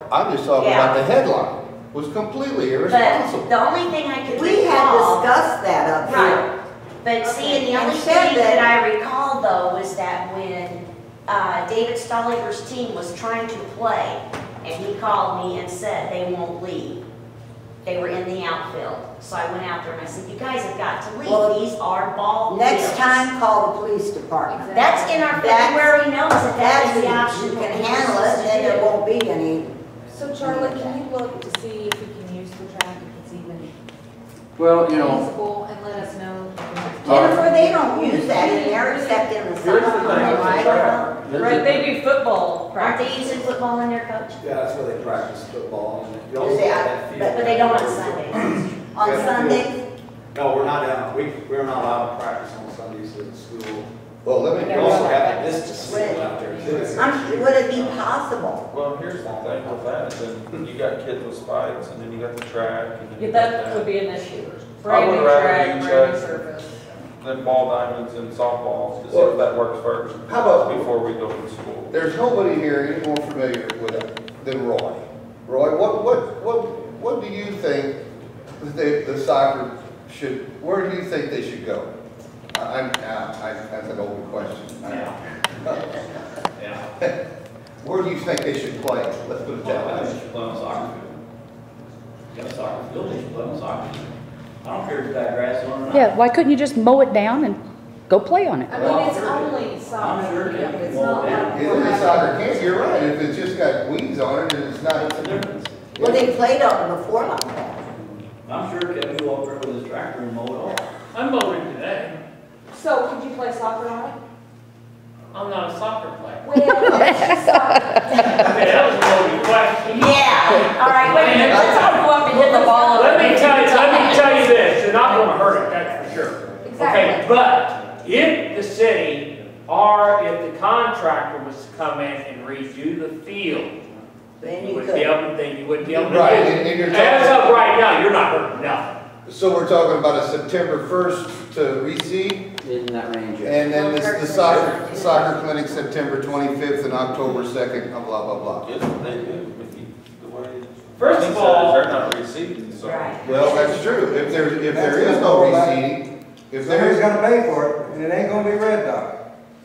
I'm just talking about the headline. Was completely irresponsible. But the only thing I could We had discussed that up here. Right. But see, and the only thing that I recall though was that when David Stolliver's team was trying to play, and he called me and said they won't leave. They were in the outfield. So I went out there and I said, you guys have got to leave. Well, these are ball Next fields. time, call the police department. That's in our February notes that is the option. You can handle it, then there won't be any. So Charlie, can you look to see if we can use the track, if it's even Well, you know, feasible, and let us know? Jennifer, they don't use that in there except in the here's the summer, thing. right? Right, they do football Aren't practice. they using football in their coach? Yeah, that's where they practice football. And you Is also it? have that field. But they don't on Sundays. On Yeah. Sundays? No, we're not down, we're not allowed to practice on Sundays at school. Well, let me. We also have the distance field out there too. Would it be possible? Well, here's the thing with that, then you got kids with spikes, and then you got the track, and then Yeah, you got that would that. be an issue. I Brand would new rather track, you brand new check surface. Then ball diamonds and softballs, to see Well, if that works first. how about- Before we go to school. There's nobody here any more familiar with it than Roy. Roy, what do you think that the soccer should, where do you think they should go? That's an open question. Yeah. Where do you think they should play? Let's put it that Well, they way. should play on a soccer field. You got a soccer field, they should play on a soccer field. I don't care if it's got grass on it or not. Yeah, why couldn't you just mow it down and go play on it? I mean, it's only soccer, I'm sure yeah, it it's can not go like. It is a soccer camp, you're right, if it's just got weeds on it and it's not. What's the difference? Well, they played on it before like that. I'm sure Kevin will walk there with his tractor and mow it off. I'm mowing today. So could you play soccer on it? I'm not a soccer player. Well, it's just soccer. Okay, that was a loaded question. Yeah, all right, wait a minute, let's all go up and hit the ball. Let me tell you this, you're not gonna hurt it, that's for sure. Okay, Exactly. but if the city or if the contractor was to come in and redo the field, Then you you wouldn't could. be able, then you wouldn't be able to Right, use and it. you're As talking, of right now, you're not hurting nothing. so we're talking about a September 1st to reseed, in that range. and then the soccer clinic September 25th and October 2nd, blah, blah, blah. Yes, they do, if you, the way. First he of said all- They're not receiving, so. Right. Well, that's true, if there is no reseeding, if there Somebody's is, gonna pay for it, and it ain't gonna be Red Dot.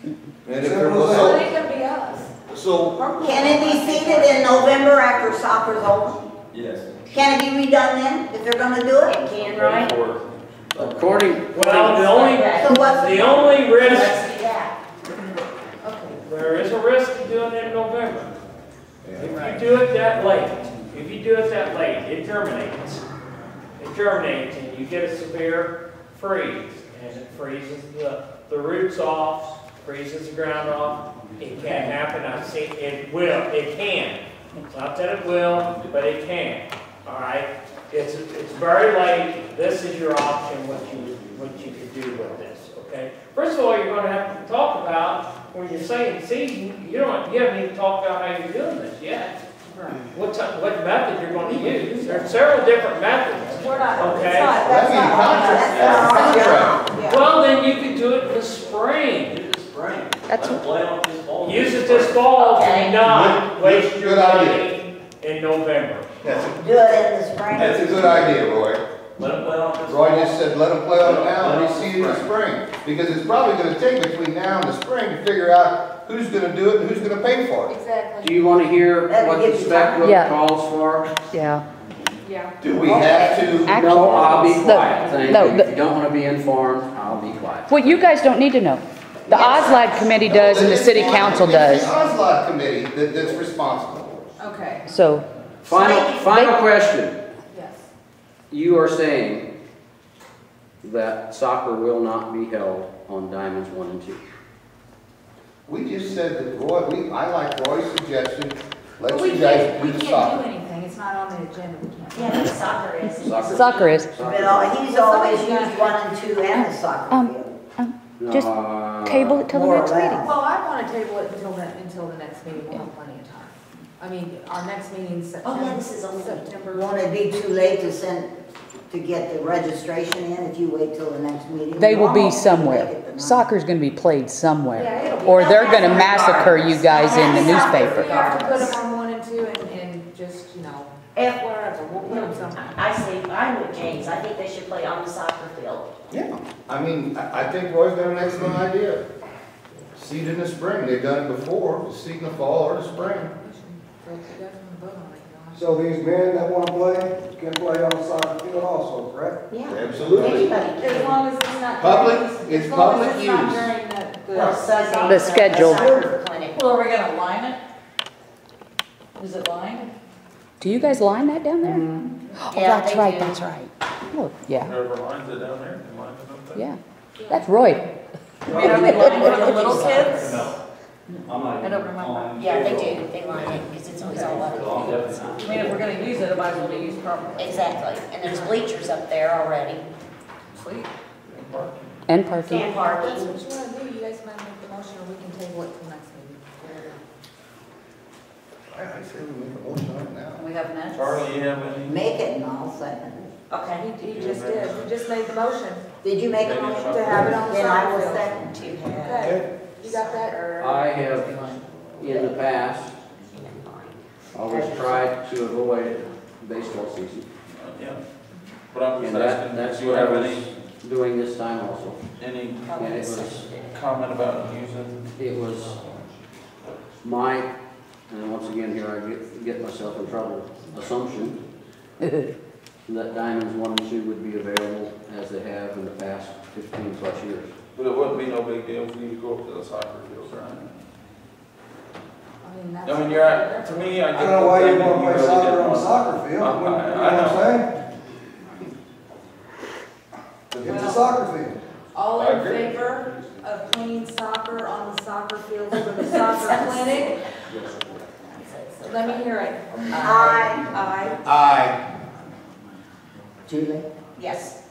and if there Simple was, as Well, so, it could be us. Can it be seated in November after soccer's over? Yes. Can it be redone then, if they're gonna do it? It can, right? Or- According, Well, the only risk, Let's do that. there is a risk of doing it in November. If you do it that late, it germinates. It germinates and you get a severe freeze, and it freezes the roots off, freezes the ground off. It can happen, I've seen, it can. It's not that it will, but it can, all right? It's very late, this is your option, what you could do with this, okay? First of all, you're gonna have to talk about, when you're saying season, you haven't even talked about how you're doing this yet. What method you're gonna use. There's several different methods, We're not, it's okay? not, that'd that's be not. contract. Yeah. Well, then you could do it in the spring. Use it this spring. That's Let them play on this fall. Use it this fall, Okay. do not waste your Good idea. money in November. Do it in the spring? that's a good idea, Roy. Let them play on this Roy fall. just said, let them play on it now and reseed in the spring. Because it's probably gonna take between now and the spring to figure out who's gonna do it and who's gonna pay for it. Exactly. do you want to hear That'd what give the you spec time. book Yeah. calls for? Yeah. Yeah. Do we have to? No, I'll be The- quiet. Thank no, you. the- If you don't want to be informed, I'll be quiet. Well, you guys don't need to know. The OSLAD committee does and the city council does. It's the OSLOD committee that's responsible. Okay, So, Final question. yes. You are saying that soccer will not be held on Diamonds 1 and 2. We just said that Roy, I like Roy's suggestion, But let we you guys can't, do we the can't soccer. do anything, it's not on the agenda, we can't. Yeah, but soccer is. soccer is. But he's always used 1 and 2 and the soccer field. Just table it till the More or next less. meeting. Well, I want to table it until the next meeting, we'll have plenty of time. I mean, our next meeting's September. Oh, yeah, this is only September. Won't it be too late to get the registration in if you wait till the next meeting? They will be You're almost somewhere. gonna make it the night. Soccer's gonna be played Yeah, somewhere. it'll be. Or they're gonna massacre you guys in the We newspaper. have to put them on 1 and 2 and just we'll put them somewhere. I say, I'm with James, I think they should play on the soccer field. Yeah. I mean, I think Roy's got an excellent idea. Seed in the spring, they've done it before, seed in the fall or the spring. So these men that wanna play can play on the soccer field also, correct? Yeah. Absolutely. Anybody As can. long as it's not. Public- during- it's as long as public it's not use. during Well, Sunday, The schedule. soccer clinic. Well, are we gonna line it? Is it lined? Do you guys line that down there? Oh, Yeah, that's they right, do. that's right. Oh, yeah, Whoever lines it down there, can line it up there. yeah. That's Roy. I mean, are they lining for the little kids? No. I'm not I even don't remember. on Yeah, they payroll. do, they line it, because it's always all So I'm up. definitely I mean, if we're gonna use it, it might as well be used properly. Exactly, and there's bleachers up there already, Sweet. And parking. and parking. That's what you wanna do, you guys might make the motion, or we can table it till next meeting. I say we make a motion on it now. We have minutes? Charlie, you have any? Make it and I'll second it. Okay. He just did, he just made the motion Did you make a Maybe motion? to have it on the Then I soccer will field. second. To have. Okay, you got that, or? I have, in the past, always tried to avoid baseball season. Yeah. But I'm And just asking, that's do you what I have was any, doing this time also. any And it was, comment about using? it was my, and once again here I get myself in trouble, assumption that Diamonds 1 and 2 would be available as they have in the past 15 plus years. But it wouldn't be no big deal for you to go up to the soccer field, right? I mean, that's. I mean, you're at, to me, I I get. don't know why you the wanna thing play that you really soccer didn't on the want. soccer field, you know what I'm saying? It's a soccer field. All I in agree. favor of playing soccer on the soccer field for the soccer clinic? Let me hear it. Aye. Aye. Julie? Yes.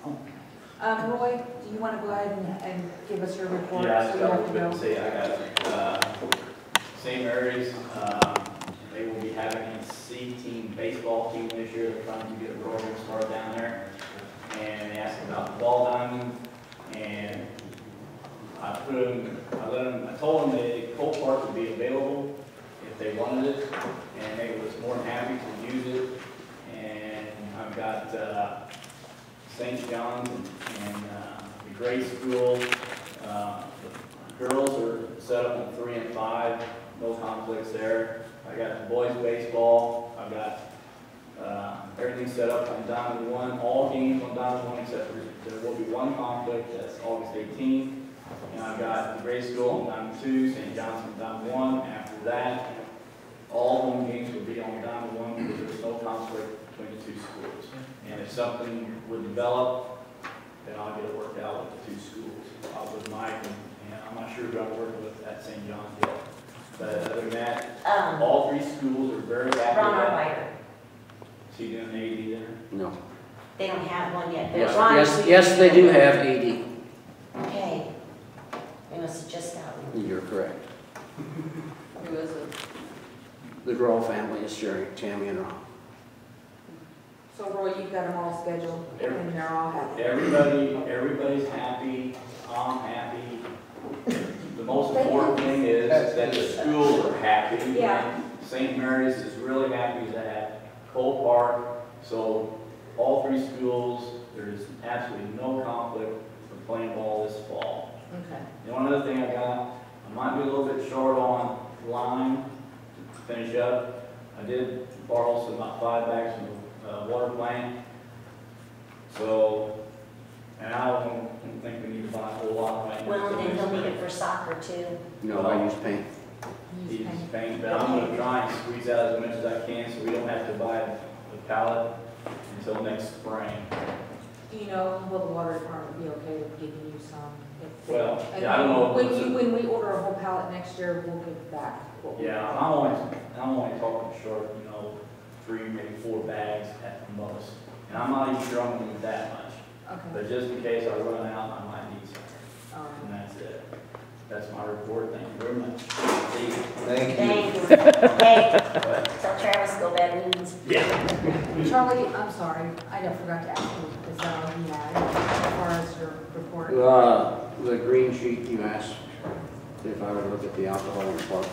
Roy, do you want to go ahead and give us your report? Yeah, I So just you got a have to little bit go. to say. I got, St. Mary's, they will be having a C-team baseball team this year. They're trying to get a program started down there. And they asked about the ball diamond, and I told them that Cole Park would be available if they wanted it, and they was more than happy to use it. And I've got, St. John's and the grade school. The girls are set up in 3 and 5, no conflicts there. I got the boys baseball. I've got everything set up on Diamond 1, all games on Diamond 1 except for there will be one conflict, that's August 18th. And I've got the grade school on Diamond 2, St. John's on Diamond 1. After that, all home games will be on Diamond 1 because there's no conflict between the two schools. And if something would develop, then I'll get it worked out with the two schools. I'll with Mike, and I'm not sure who I'm working with at St. John's yet. But other than that, all 3 schools are very happy Ron with that. Arbeiter. Is he doing AD there? No. They don't have one yet. Yes, Ron yes, is- yes, they do have AD. Okay. They must have just got one. You're correct. Who is it? The Grohl family is sharing Tammy and Ron. So Roy, you've got them all scheduled, and they're all happy. Everybody's happy, I'm happy. The most important thing is that the schools are happy. Yeah. St. Mary's is really happy to have Cole Park, so all 3 schools, there's absolutely no conflict for playing ball this fall. Okay. The one other thing I got, I might be a little bit short on lime to finish up. I did borrow about 5 bags from the water plant. So, and I don't think we need to buy a whole lot right now. Well, then they'll need it for soccer too. No, I use paint. Use paint, but I'm gonna try and squeeze out as much as I can so we don't have to buy the pallet until next spring. Do you know, will the water department be okay with giving you some? If- Well, And yeah, I don't know. When we order a whole pallet next year, we'll give back what we. Yeah, I'm only talking short, 3, maybe 4 bags at the most. And I'm not even sure I'm gonna need that much. Okay. But just in case I run out, I might need some. And that's it. That's my report. Thank you very much. Thank you. Thanks. Hey, tell Travis go bad news. Yeah. Charlie, I'm sorry, I forgot to ask you, because you had, as far as your report. The green sheet you asked if I would look at the alcohol in the park.